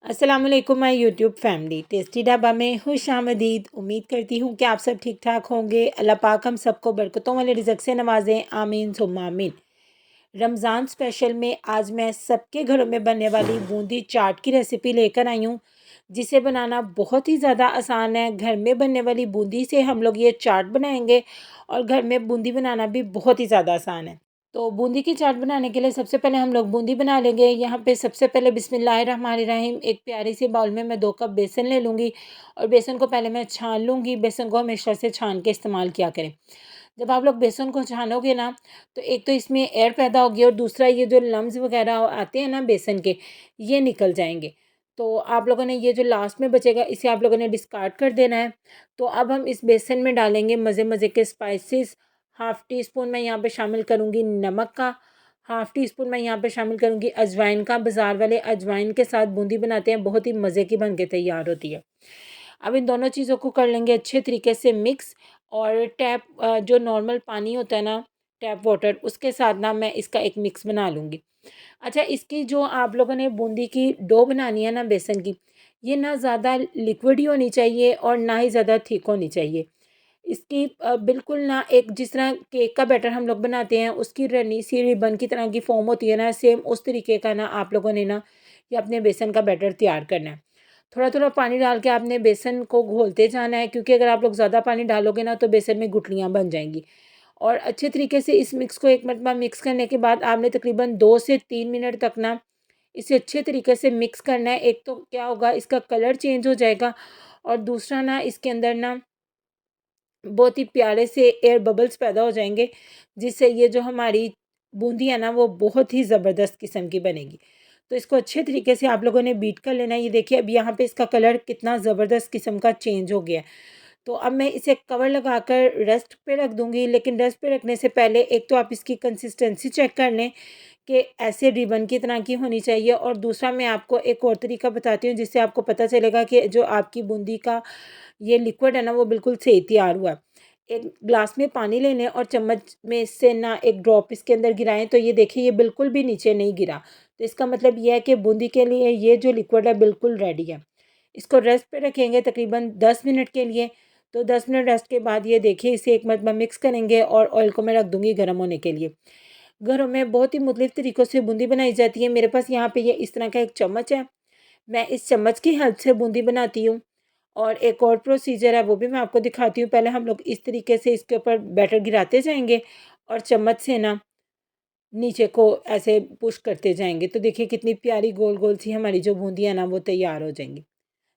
अस्सलाम वालेकुम my YouTube family. Tasty dhaba में खुशामदीद। उम्मीद करती हूँ कि आप सब ठीक ठाक होंगे। अल्लाह पाक हम सबको बरकतों वाले रिज़्क़ से नवाजें, आमीन सुम्मा आमीन। रमज़ान स्पेशल में आज मैं सबके घरों में बनने वाली बूंदी चाट की रेसिपी लेकर आई हूँ, जिसे बनाना बहुत ही ज़्यादा आसान है। घर में बनने वाली बूंदी से हम लोग ये चाट बनाएंगे और घर में बूंदी बनाना भी बहुत ही ज़्यादा आसान है। तो बूंदी की चाट बनाने के लिए सबसे पहले हम लोग बूंदी बना लेंगे। यहाँ पे सबसे पहले बिस्मिल्लाहिर्रहमानिर्रहीम एक प्यारी सी बाउल में मैं 2 कप बेसन ले लूँगी और बेसन को पहले मैं छान लूँगी। बेसन को हमेशा से छान के इस्तेमाल किया करें। जब आप लोग बेसन को छानोगे ना, तो एक तो इसमें एयर पैदा होगी और दूसरा ये जो लम्स वगैरह आते हैं ना बेसन के, ये निकल जाएंगे। तो आप लोगों ने ये जो लास्ट में बचेगा इसे आप लोगों ने डिस्कार्ड कर देना है। तो अब हम इस बेसन में डालेंगे मज़े मज़े के स्पाइसेस। हाफ़ टी स्पून मैं यहाँ पे शामिल करूँगी नमक का, हाफ़ टी स्पून मैं यहाँ पे शामिल करूँगी अजवाइन का। बाज़ार वाले अजवाइन के साथ बूंदी बनाते हैं, बहुत ही मज़े की बन के तैयार होती है। अब इन दोनों चीज़ों को कर लेंगे अच्छे तरीके से मिक्स। और जो नॉर्मल पानी होता है ना, टैप वाटर, उसके साथ ना मैं इसका एक मिक्स बना लूँगी। अच्छा, इसकी जो आप लोगों ने बूंदी की डो बनानी है ना बेसन की, ये ना ज़्यादा लिक्विड ही होनी चाहिए और ना ही ज़्यादा थिक होनी चाहिए। इसकी बिल्कुल ना, एक जिस तरह केक का बैटर हम लोग बनाते हैं उसकी रनी सी रिबन की तरह की फॉर्म होती है ना, सेम उस तरीके का ना आप लोगों ने ना ये अपने बेसन का बैटर तैयार करना है। थोड़ा थोड़ा पानी डाल के आपने बेसन को घोलते जाना है, क्योंकि अगर आप लोग ज़्यादा पानी डालोगे ना तो बेसन में गुठलियाँ बन जाएंगी। और अच्छे तरीके से इस मिक्स को एक मरतबा मिक्स करने के बाद आपने तकरीबन 2 से 3 मिनट तक ना इसे अच्छे तरीके से मिक्स करना है। एक तो क्या होगा, इसका कलर चेंज हो जाएगा और दूसरा ना इसके अंदर ना बहुत ही प्यारे से एयर बबल्स पैदा हो जाएँगे, जिससे ये जो हमारी बूंदी है ना, वो बहुत ही ज़बरदस्त किस्म की बनेगी। तो इसको अच्छे तरीके से आप लोगों ने बीट कर लेना है। ये देखिए अब यहाँ पे इसका कलर कितना ज़बरदस्त किस्म का चेंज हो गया है। तो अब मैं इसे कवर लगाकर रेस्ट पे रख दूँगी, लेकिन रेस्ट पे रखने से पहले एक तो आप इसकी कंसिस्टेंसी चेक कर लें कि ऐसे रिबन की तरह की होनी चाहिए, और दूसरा मैं आपको एक और तरीका बताती हूँ जिससे आपको पता चलेगा कि जो आपकी बूंदी का ये लिक्विड है ना, वो बिल्कुल सही तैयार हुआ है। एक ग्लास में पानी ले लें और चम्मच में इससे ना एक ड्रॉप इसके अंदर गिराएँ, तो ये देखिए ये बिल्कुल भी नीचे नहीं गिरा। तो इसका मतलब ये है कि बूंदी के लिए ये जो लिक्विड है बिल्कुल रेडी है। इसको रेस्ट पे रखेंगे तकरीबन 10 मिनट के लिए। तो 10 मिनट रेस्ट के बाद ये देखिए इसे एक मरतबा मिक्स करेंगे और ऑयल को मैं रख दूँगी गर्म होने के लिए। घरों में बहुत ही मुख्तलिफ तरीक़ों से बूंदी बनाई जाती है। मेरे पास यहाँ पे ये इस तरह का एक चम्मच है। मैं इस चम्मच की हेल्प से बूंदी बनाती हूँ। और एक और प्रोसीजर है, वो भी मैं आपको दिखाती हूँ। पहले हम लोग इस तरीके से इसके ऊपर बैटर गिराते जाएँगे और चम्मच से ना नीचे को ऐसे पुश करते जाएँगे। तो देखिए कितनी प्यारी गोल-गोल सी हमारी जो बूंदियाँ ना वो तैयार हो जाएँगी।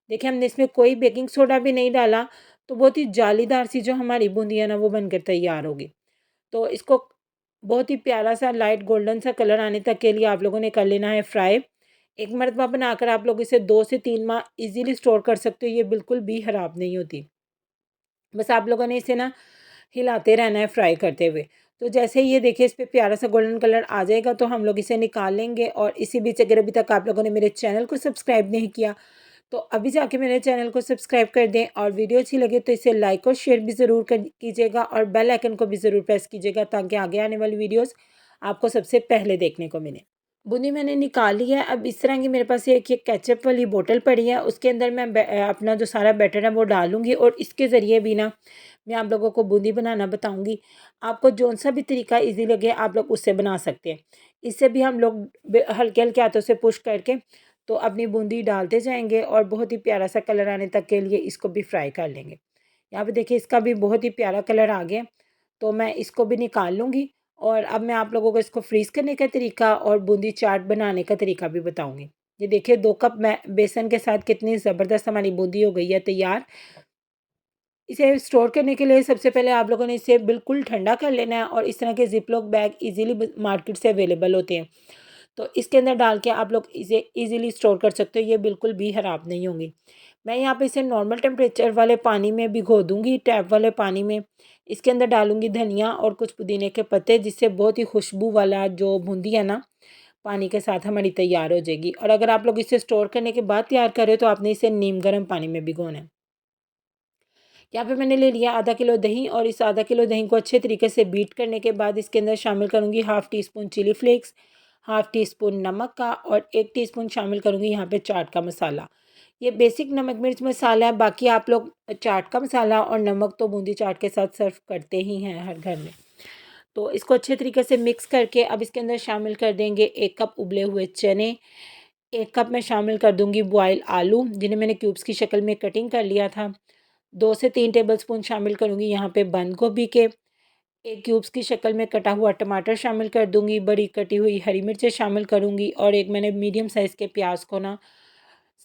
देखिए हमने इसमें कोई बेकिंग सोडा भी नहीं डाला, तो बहुत ही जालीदार सी जो हमारी बूंदियाँ ना वो बनकर तैयार होगी। तो इसको बहुत ही प्यारा सा लाइट गोल्डन सा कलर आने तक के लिए आप लोगों ने कर लेना है फ्राई। एक मरतबा बनाकर आप लोग इसे 2 से 3 माह इज़ीली स्टोर कर सकते हो, ये बिल्कुल भी ख़राब नहीं होती। बस आप लोगों ने इसे ना हिलाते रहना है फ्राई करते हुए। तो जैसे ही ये देखिए इस पे प्यारा सा गोल्डन कलर आ जाएगा तो हम लोग इसे निकाल लेंगे। और इसी बीच अगर अभी तक आप लोगों ने मेरे चैनल को सब्सक्राइब नहीं किया, तो अभी जाके मेरे चैनल को सब्सक्राइब कर दें, और वीडियो अच्छी लगे तो इसे लाइक और शेयर भी ज़रूर कर कीजिएगा और बेल आइकन को भी ज़रूर प्रेस कीजिएगा, ताकि आगे आने वाली वीडियोज़ आपको सबसे पहले देखने को मिले। बूंदी मैंने निकाल ली है। अब इस तरह की मेरे पास एक ये केचप वाली बोतल पड़ी है, उसके अंदर मैं अपना जो सारा बैटर है वो डालूँगी, और इसके ज़रिए भी ना मैं आप लोगों को बूंदी बनाना बताऊँगी। आपको जौन सा भी तरीका ईज़ी लगे आप लोग उससे बना सकते हैं। इससे भी हम लोग हल्के-हल्के हाथों से पुश करके तो अपनी बूंदी डालते जाएँगे और बहुत ही प्यारा-सा कलर आने तक के लिए इसको भी फ्राई कर लेंगे। यहाँ पे देखिए इसका भी बहुत ही प्यारा कलर आ गया, तो मैं इसको भी निकाल लूँगी। और अब मैं आप लोगों को इसको फ्रीज़ करने का तरीका और बूंदी चाट बनाने का तरीका भी बताऊँगी। ये देखिए 2 कप मैं बेसन के साथ कितनी ज़बरदस्त हमारी बूंदी हो गई है तैयार। इसे स्टोर करने के लिए सबसे पहले आप लोगों ने इसे बिल्कुल ठंडा कर लेना है, और इस तरह के ज़िप-लॉक बैग ईज़िली ब मार्केट से अवेलेबल होते हैं। तो इसके अंदर डाल के आप लोग इसे ईज़िली स्टोर कर सकते हो, ये बिल्कुल भी ख़राब नहीं होंगी। मैं यहाँ पे इसे नॉर्मल टेम्परेचर वाले पानी में भिगो दूँगी, टैप वाले पानी में। इसके अंदर डालूँगी धनिया और कुछ पुदीने के पत्ते, जिससे बहुत ही खुशबू वाला जो बूंदी है ना, पानी के साथ हमारी तैयार हो जाएगी। और अगर आप लोग इसे स्टोर करने के बाद तैयार कर रहे हो तो आपने इसे नीम गर्म पानी में भिगोना है। यहाँ पे मैंने ले लिया आधा किलो दही, और इस आधा किलो दही को अच्छे तरीके से बीट करने के बाद इसके अंदर शामिल करूँगी half teaspoon chilli flakes, half teaspoon नमक का और 1 टीस्पून शामिल करूँगी यहाँ पे चाट का मसाला। ये बेसिक नमक मिर्च मसाला है, बाकी आप लोग चाट का मसाला और नमक तो बूंदी चाट के साथ सर्व करते ही हैं हर घर में। तो इसको अच्छे तरीके से मिक्स करके अब इसके अंदर शामिल कर देंगे 1 कप उबले हुए चने, 1 कप मैं शामिल कर दूँगी बॉयल आलू जिन्हें मैंने क्यूब्स की शक्ल में कटिंग कर लिया था। 2 से 3 टेबलस्पून शामिल करूँगी यहाँ पे बंद गोभी के, 1 क्यूब्स की शक्ल में कटा हुआ टमाटर शामिल कर दूँगी, बड़ी कटी हुई हरी मिर्चें शामिल करूँगी और एक मैंने मीडियम साइज़ के प्याज को ना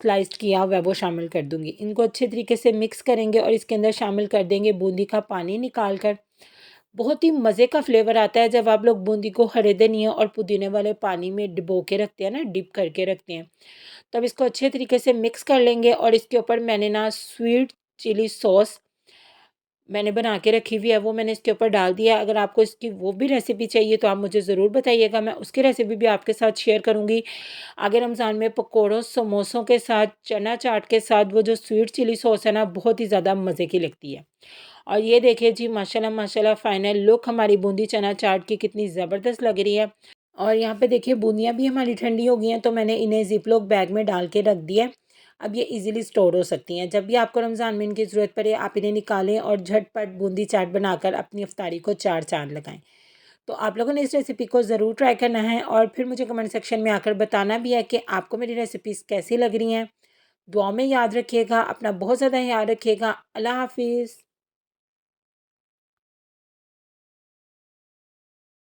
स्लाइस्ड किया हुआ है वो शामिल कर दूँगी। इनको अच्छे तरीके से मिक्स करेंगे और इसके अंदर शामिल कर देंगे बूंदी का पानी निकाल कर। बहुत ही मज़े का फ्लेवर आता है जब आप लोग बूंदी को हरे धनिया और पुदीने वाले पानी में डुबो के रखते हैं ना, डिप करके रखते हैं। तब इसको अच्छे तरीके से मिक्स कर लेंगे और इसके ऊपर मैंने ना स्वीट चिली सॉस मैंने बना के रखी हुई है, वो मैंने इसके ऊपर डाल दिया है। अगर आपको इसकी वो भी रेसिपी चाहिए तो आप मुझे ज़रूर बताइएगा, मैं उसकी रेसिपी भी आपके साथ शेयर करूँगी। आगे रमज़ान में पकौड़ों, समोसों के साथ, चना चाट के साथ वो जो स्वीट चिली सॉस है ना, बहुत ही ज़्यादा मज़े की लगती है। और ये देखिए जी माशाल्लाह माशाल्लाह फाइनल लुक हमारी बूंदी चना चाट की कितनी ज़बरदस्त लग रही है। और यहाँ पे देखिए बूंदियाँ भी हमारी ठंडी हो गई हैं तो मैंने इन्हें ज़िप-लॉक बैग में डाल के रख दिया है। अब ये इजीली स्टोर हो सकती हैं। जब भी आपको रमज़ान में इनकी ज़रूरत पड़े आप इन्हें निकालें और झटपट बूंदी चाट बनाकर अपनी इफ्तारी को चार चाँद लगाएँ। तो आप लोगों ने इस रेसिपी को ज़रूर ट्राई करना है और फिर मुझे कमेंट सेक्शन में आकर बताना भी है कि आपको मेरी रेसिपीज़ कैसी लग रही हैं। दुआ में याद रखिएगा, अपना बहुत ज़्यादा ख्याल रखिएगा। अल्लाह हाफ़िज़।